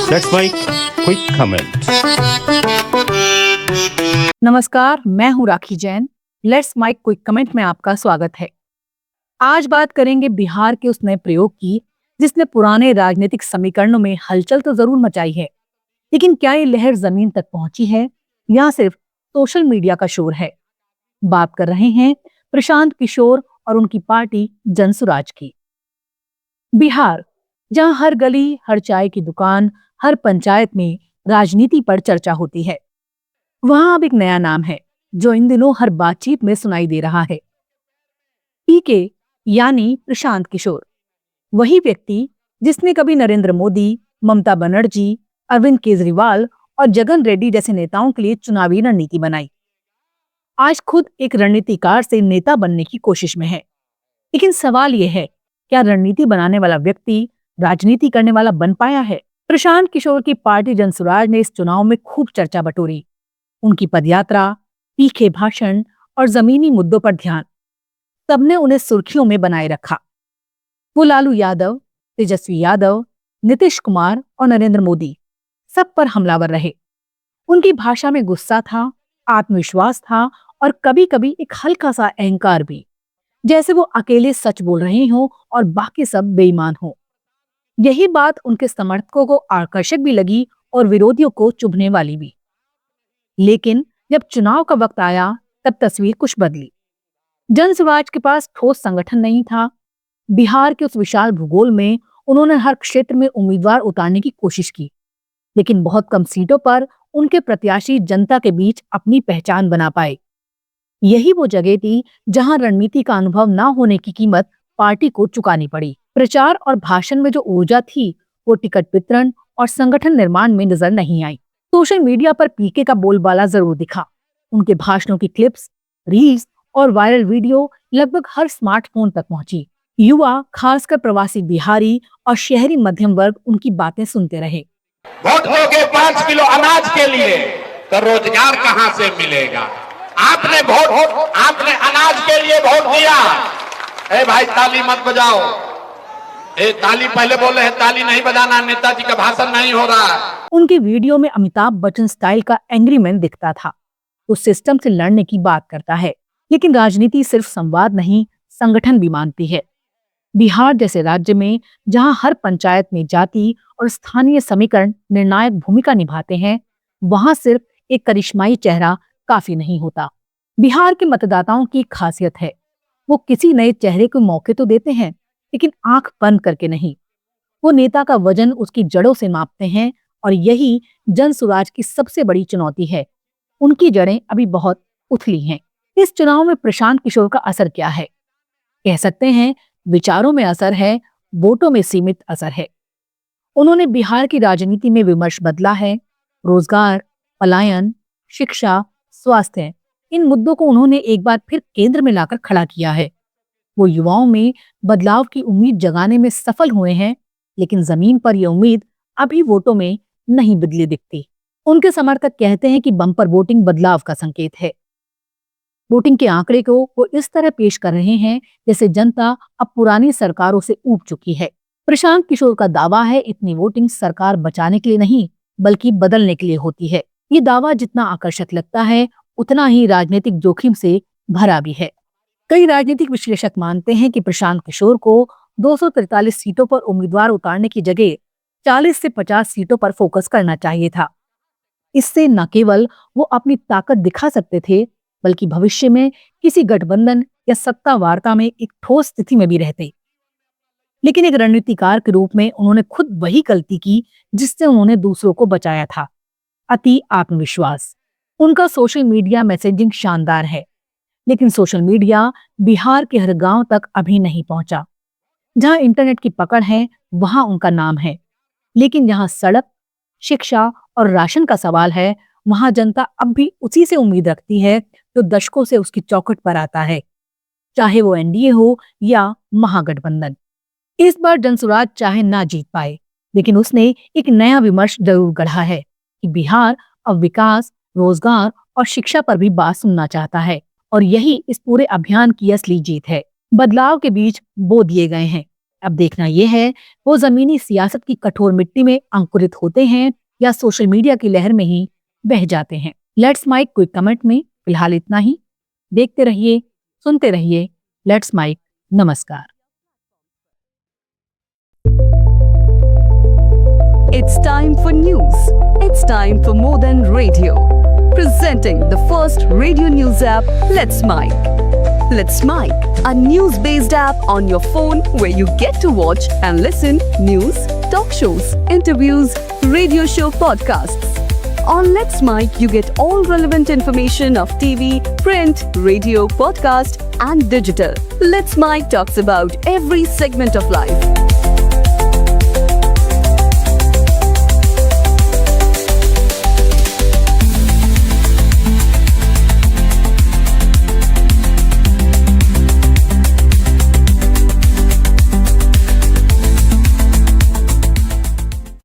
Let's make quick comment. नमस्कार, मैं हूँ Rakhi Jain. Let's make quick comment में आपका स्वागत है। आज बात करेंगे बिहार के उस नए प्रयोग की जिसने पुराने राजनीतिक समीकरणों में हलचल तो जरूर मचाई है, लेकिन क्या ये लहर जमीन तक पहुंची है या सिर्फ सोशल मीडिया का शोर है? बात कर रहे हैं प्रशांत किशोर और उनकी पार्टी जनसुराज की। बिहार, जहां हर गली, हर चाय की दुकान, हर पंचायत में राजनीति पर चर्चा होती है, वहां अब एक नया नाम है जो इन दिनों हर बातचीत में सुनाई दे रहा है। पीके यानी प्रशांत किशोर, वही व्यक्ति जिसने कभी नरेंद्र मोदी, ममता बनर्जी, अरविंद केजरीवाल और जगन रेड्डी जैसे नेताओं के लिए चुनावी रणनीति बनाई, आज खुद एक रणनीतिकार से नेता बनने की कोशिश में है। लेकिन सवाल यह है, क्या रणनीति बनाने वाला व्यक्ति राजनीति करने वाला बन पाया है? प्रशांत किशोर की पार्टी जनसुराज ने इस चुनाव में खूब चर्चा बटोरी। उनकी पदयात्रा, तीखे भाषण और जमीनी मुद्दों पर ध्यान, सबने उन्हें सुर्खियों में बनाए रखा। वो लालू यादव, तेजस्वी यादव, नीतीश कुमार और नरेंद्र मोदी सब पर हमलावर रहे। उनकी भाषा में गुस्सा था, आत्मविश्वास था और कभी-कभी एक हल्का सा अहंकार भी, जैसे वो अकेले सच बोल रहे हों और बाकी सब बेईमान हों। यही बात उनके समर्थकों को आकर्षक भी लगी और विरोधियों को चुभने वाली भी। लेकिन जब चुनाव का वक्त आया, तब तस्वीर कुछ बदली। जनसुराज के पास ठोस संगठन नहीं था। बिहार के उस विशाल भूगोल में उन्होंने हर क्षेत्र में उम्मीदवार उतारने की कोशिश की, लेकिन बहुत कम सीटों पर उनके प्रत्याशी जनता के बीच अपनी पहचान बना पाए। यही वो जगह थी जहां रणनीति का अनुभव न होने की कीमत पार्टी को चुकानी पड़ी। प्रचार और भाषण में जो ऊर्जा थी, वो टिकट वितरण और संगठन निर्माण में नजर नहीं आई। सोशल मीडिया पर पीके का बोलबाला जरूर दिखा। उनके भाषणों की क्लिप्स, रील्स और वायरल वीडियो लगभग हर स्मार्टफोन तक पहुंची। युवा, खासकर प्रवासी बिहारी और शहरी मध्यम वर्ग उनकी बातें सुनते रहे। वोट दोगे 5 किलो अनाज के लिए तो रोजगार कहां से मिलेगा? आपने अनाज के लिए वोट दिया। ए भाई, ताली मत बजाओ। ताली पहले बोले हैं, ताली नहीं बजाना, नेताजी का भाषण नहीं हो रहा है। उनके वीडियो में अमिताभ बच्चन स्टाइल का एंग्री मैन दिखता था। वो सिस्टम से लड़ने की बात करता है, लेकिन राजनीति सिर्फ संवाद नहीं, संगठन भी मानती है। बिहार जैसे राज्य में जहां हर पंचायत में जाति और स्थानीय समीकरण निर्णायक भूमिका निभाते हैं, वहां सिर्फ एक करिश्माई चेहरा काफी नहीं होता। बिहार के मतदाताओं की खासियत है, वो किसी नए चेहरे को मौके तो देते हैं, लेकिन आंख बंद करके नहीं। वो नेता का वजन उसकी जड़ों से मापते हैं और यही जनसुराज की सबसे बड़ी चुनौती है। उनकी जड़ें अभी बहुत उथली हैं। इस चुनाव में प्रशांत किशोर का असर क्या है? कह सकते हैं विचारों में असर है, वोटों में सीमित असर है। उन्होंने बिहार की राजनीति में विमर्श बदला है। रोजगार, पलायन, शिक्षा, स्वास्थ्य, इन मुद्दों को उन्होंने एक बार फिर केंद्र में लाकर खड़ा किया है। वो युवाओं में बदलाव की उम्मीद जगाने में सफल हुए हैं, लेकिन जमीन पर यह उम्मीद अभी वोटों में नहीं बदली दिखती। उनके समर्थक कहते हैं कि बम्पर वोटिंग बदलाव का संकेत है। वोटिंग के आंकड़े को वो इस तरह पेश कर रहे हैं जैसे जनता अब पुरानी सरकारों से ऊब चुकी है। प्रशांत किशोर का दावा है, इतनी वोटिंग सरकार बचाने के लिए नहीं, बल्कि बदलने के लिए होती है। ये दावा जितना आकर्षक लगता है, उतना ही राजनीतिक जोखिम से भरा भी है। कई राजनीतिक विश्लेषक मानते हैं कि प्रशांत किशोर को 243 सीटों पर उम्मीदवार उतारने की जगह 40 से 50 सीटों पर फोकस करना चाहिए था। इससे न केवल वो अपनी ताकत दिखा सकते थे, बल्कि भविष्य में किसी गठबंधन या सत्ता वार्ता में एक ठोस स्थिति में भी रहते। लेकिन एक रणनीतिकार के रूप में उन्होंने खुद वही गलती की जिससे उन्होंने दूसरों को बचाया था, अति आत्मविश्वास। उनका सोशल मीडिया मैसेजिंग शानदार है, लेकिन सोशल मीडिया बिहार के हर गांव तक अभी नहीं पहुंचा। जहां इंटरनेट की पकड़ है, वहां उनका नाम है, लेकिन जहां सड़क, शिक्षा और राशन का सवाल है, वहां जनता अब भी उसी से उम्मीद रखती है जो दशकों से उसकी चौखट पर आता है, चाहे वो एनडीए हो या महागठबंधन। इस बार जनसुराज चाहे ना जीत पाए, लेकिन उसने एक नया विमर्श जरूर गढ़ा है कि बिहार अब विकास, रोजगार और शिक्षा पर भी बात सुनना चाहता है, और यही इस पूरे अभियान की असली जीत है। बदलाव के बीज बो दिए गए हैं, अब देखना यह है वो जमीनी सियासत की कठोर मिट्टी में अंकुरित होते हैं या सोशल मीडिया की लहर में ही बह जाते हैं। लेट्स माइक क्विक कमेंट में फिलहाल इतना ही। देखते रहिए, सुनते रहिए लेट्स माइक। नमस्कार। It's time for news. It's time for more than radio. Presenting the first radio news app, Let's Mic. Let's Mic, a news-based app on your phone where you get to watch and listen news, talk shows, interviews, radio show podcasts. On Let's Mic, you get all relevant information of TV, print, radio, podcast, and digital. Let's Mic talks about every segment of life.